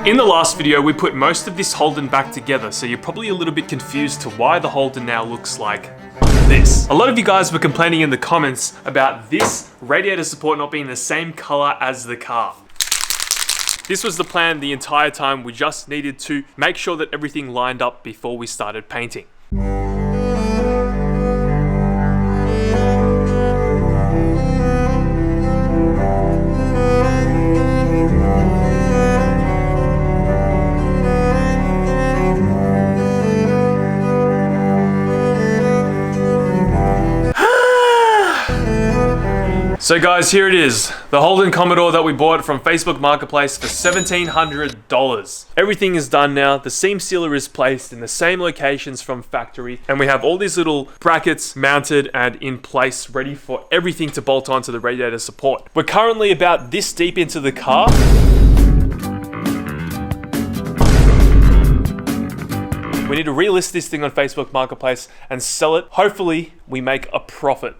In the last video, we put most of this Holden back together, so you're probably a little bit confused to why the Holden now looks like this. A lot of you guys were complaining in the comments about this radiator support not being the same color as the car. This was the plan the entire time. We just needed to make sure that everything lined up before we started painting. So guys, here it is. The Holden Commodore that we bought from Facebook Marketplace for $1,700. Everything is done now. The seam sealer is placed in the same locations from factory. And we have all these little brackets mounted and in place, ready for everything to bolt onto the radiator support. We're currently about this deep into the car. We need to relist this thing on Facebook Marketplace and sell it. Hopefully, we make a profit.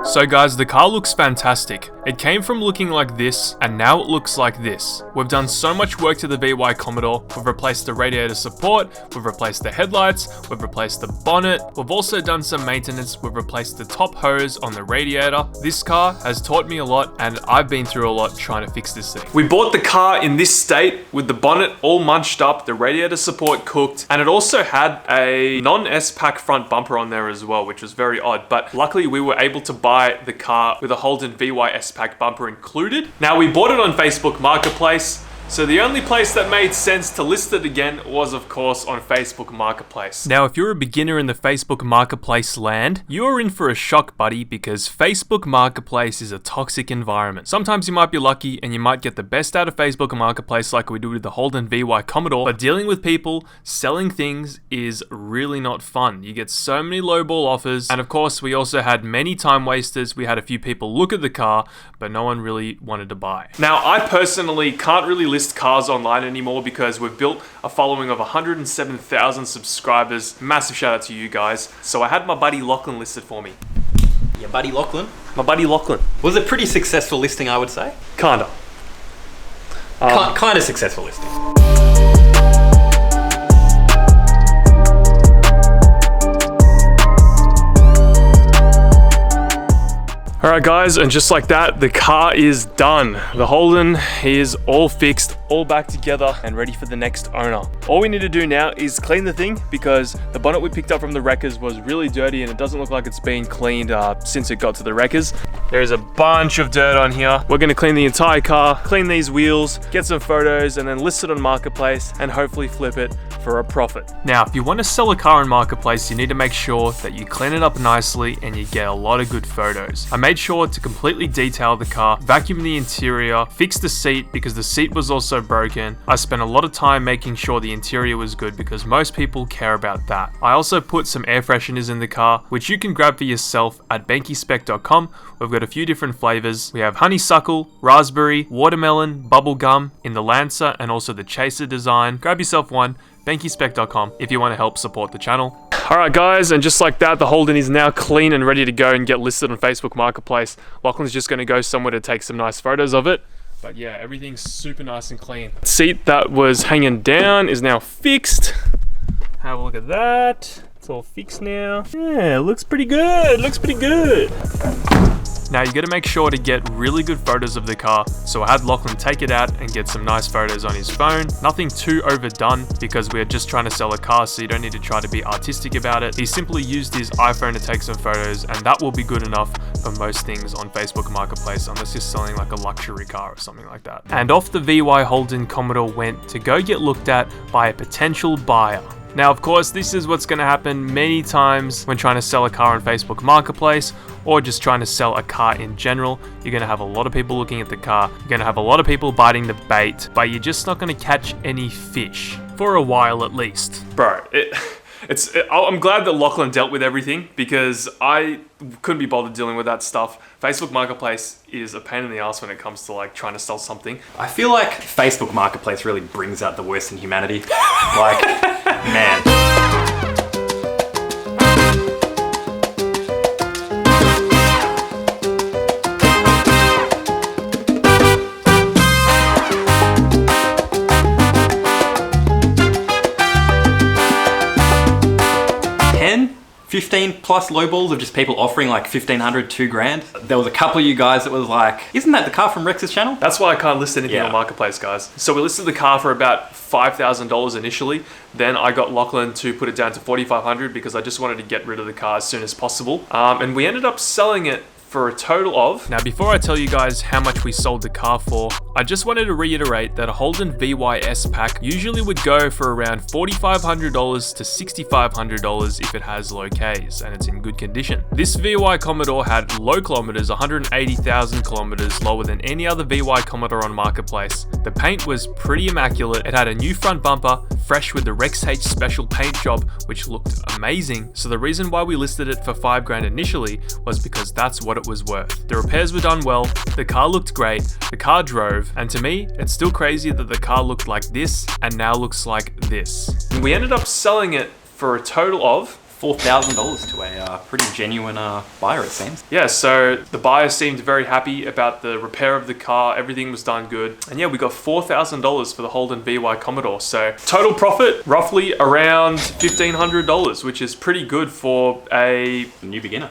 So guys, the car looks fantastic. It came from looking like this, and now it looks like this. We've done so much work to the VY Commodore. We've replaced the radiator support, we've replaced the headlights, we've replaced the bonnet. We've also done some maintenance. We've replaced the top hose on the radiator. This car has taught me a lot, and I've been through a lot trying to fix this thing. We bought the car in this state with the bonnet all munched up, the radiator support cooked, and it also had a non-S-Pack front bumper on there as well, which was very odd. But luckily we were able to buy the car with a Holden VY S-Pack bumper included. Now we bought it on Facebook Marketplace, so the only place that made sense to list it again was of course on Facebook Marketplace. Now if you're a beginner in the Facebook Marketplace land, you're in for a shock, buddy, because Facebook Marketplace is a toxic environment. Sometimes you might be lucky and you might get the best out of Facebook Marketplace like we do with the Holden VY Commodore, but dealing with people selling things is really not fun. You get so many lowball offers, and of course we also had many time wasters. We had a few people look at the car, but no one really wanted to buy. Now I personally can't really list cars online anymore because we've built a following of 107,000 subscribers. Massive shout out to you guys. So I had my buddy Lachlan listed for me. Your buddy Lachlan? My buddy Lachlan. Was a pretty successful listing, I would say. Kinda. Kind of successful listing. Alright guys, and just like that, the car is done. The Holden is all fixed, all back together and ready for the next owner. All we need to do now is clean the thing because the bonnet we picked up from the wreckers was really dirty and it doesn't look like it's been cleaned since it got to the wreckers. There's a bunch of dirt on here. We're gonna clean the entire car, clean these wheels, get some photos and then list it on Marketplace and hopefully flip it for a profit. Now, if you want to sell a car on Marketplace, you need to make sure that you clean it up nicely and you get a lot of good photos. I made sure to completely detail the car, vacuum the interior, fix the seat because the seat was also broken. I spent a lot of time making sure the interior was good because most people care about that. I also put some air fresheners in the car, which you can grab for yourself at benkispec.com. We've got a few different flavors. We have honeysuckle, raspberry, watermelon, bubblegum in the Lancer and also the Chaser design. Grab yourself one. benkispec.com if you want to help support the channel. Alright guys, and just like that, the Holden is now clean and ready to go and get listed on Facebook Marketplace. Lachlan's just going to go somewhere to take some nice photos of it. But yeah, everything's super nice and clean. The seat that was hanging down is now fixed. Have a look at that. It's all fixed now. Yeah, it looks pretty good. Looks pretty good. Now you got to make sure to get really good photos of the car, so I had Lachlan take it out and get some nice photos on his phone. Nothing too overdone because we're just trying to sell a car, so you don't need to try to be artistic about it. He simply used his iPhone to take some photos and that will be good enough for most things on Facebook Marketplace unless you're selling like a luxury car or something like that. And off the VY Holden Commodore went to go get looked at by a potential buyer. Now, of course, this is what's going to happen many times when trying to sell a car on Facebook Marketplace or just trying to sell a car in general. You're going to have a lot of people looking at the car. You're going to have a lot of people biting the bait, but you're just not going to catch any fish for a while at least. Bro, I'm glad that Lachlan dealt with everything because I couldn't be bothered dealing with that stuff. Facebook Marketplace is a pain in the ass when it comes to like trying to sell something. I feel like Facebook Marketplace really brings out the worst in humanity. Like, man. 15 plus lowballs of just people offering like 1,500, 2 grand. There was a couple of you guys that was like, isn't that the car from Rex's channel? That's why I can't list anything on Marketplace, guys. So we listed the car for about $5,000 initially. Then I got Lachlan to put it down to 4,500 because I just wanted to get rid of the car as soon as possible. And we ended up selling it for a total of... Now, before I tell you guys how much we sold the car for, I just wanted to reiterate that a Holden VYS pack usually would go for around $4,500 to $6,500 if it has low Ks and it's in good condition. This VY Commodore had low kilometers, 180,000 kilometers, lower than any other VY Commodore on Marketplace. The paint was pretty immaculate. It had a new front bumper, fresh with the RexH special paint job, which looked amazing. So the reason why we listed it for 5 grand initially was because that's what it was worth. The repairs were done well, the car looked great, the car drove, and to me, it's still crazy that the car looked like this and now looks like this. We ended up selling it for a total of $4,000 to a pretty genuine buyer, it seems. Yeah, so the buyer seemed very happy about the repair of the car. Everything was done good. And yeah, we got $4,000 for the Holden VY Commodore. So total profit, roughly around $1,500, which is pretty good for a new beginner.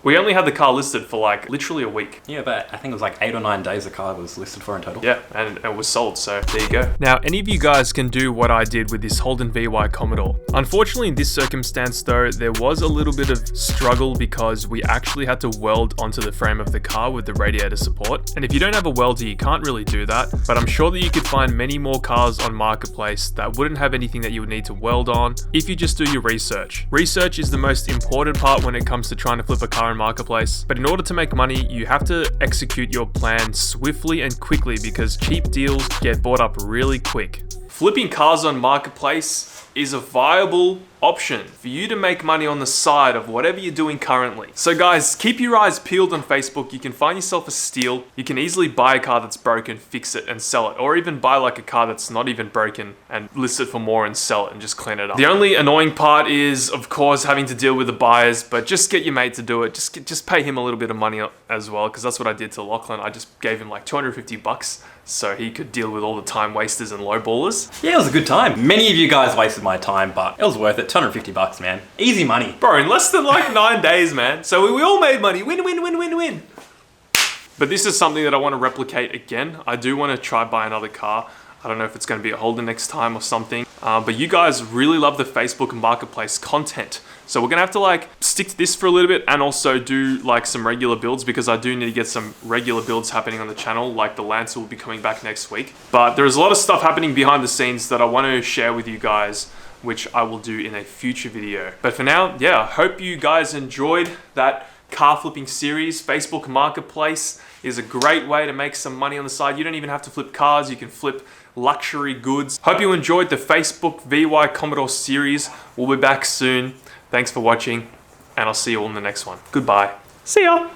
We only had the car listed for like literally a week. Yeah, but I think it was like 8 or 9 days the car was listed for in total. Yeah, and it was sold, so there you go. Now, any of you guys can do what I did with this Holden VY Commodore. Unfortunately, in this circumstance, though, there was a little bit of struggle because we actually had to weld onto the frame of the car with the radiator support. And if you don't have a welder, you can't really do that. But I'm sure that you could find many more cars on Marketplace that wouldn't have anything that you would need to weld on if you just do your research. Research is the most important part when it comes to trying to flip a car in Marketplace. But in order to make money, you have to execute your plan swiftly and quickly because cheap deals get bought up really quick. Flipping cars on Marketplace is a viable option for you to make money on the side of whatever you're doing currently. So guys, keep your eyes peeled on Facebook. You can find yourself a steal. You can easily buy a car that's broken, fix it and sell it, or even buy like a car that's not even broken and list it for more and sell it and just clean it up. The only annoying part is, of course, having to deal with the buyers, but just get your mate to do it. Just pay him a little bit of money as well, because that's what I did to Lachlan. I just gave him like $250 so he could deal with all the time wasters and lowballers. Yeah, it was a good time. Many of you guys wasted my time, but it was worth it. $250, man. Easy money. Bro, in less than like 9 days, man. So we all made money. Win, win, win, win, win. But this is something that I want to replicate again. I do want to try buy another car. I don't know if it's going to be a Holden next time or something. But you guys really love the Facebook Marketplace content. So we're going to have to like stick to this for a little bit and also do like some regular builds because I do need to get some regular builds happening on the channel. Like the Lancer will be coming back next week. But there's a lot of stuff happening behind the scenes that I want to share with you guys, which I will do in a future video. But for now, yeah, I hope you guys enjoyed that car flipping series. Facebook Marketplace is a great way to make some money on the side. You don't even have to flip cars, you can flip luxury goods. Hope you enjoyed the Facebook VY Commodore series. We'll be back soon. Thanks for watching, and I'll see you all in the next one. Goodbye. See ya.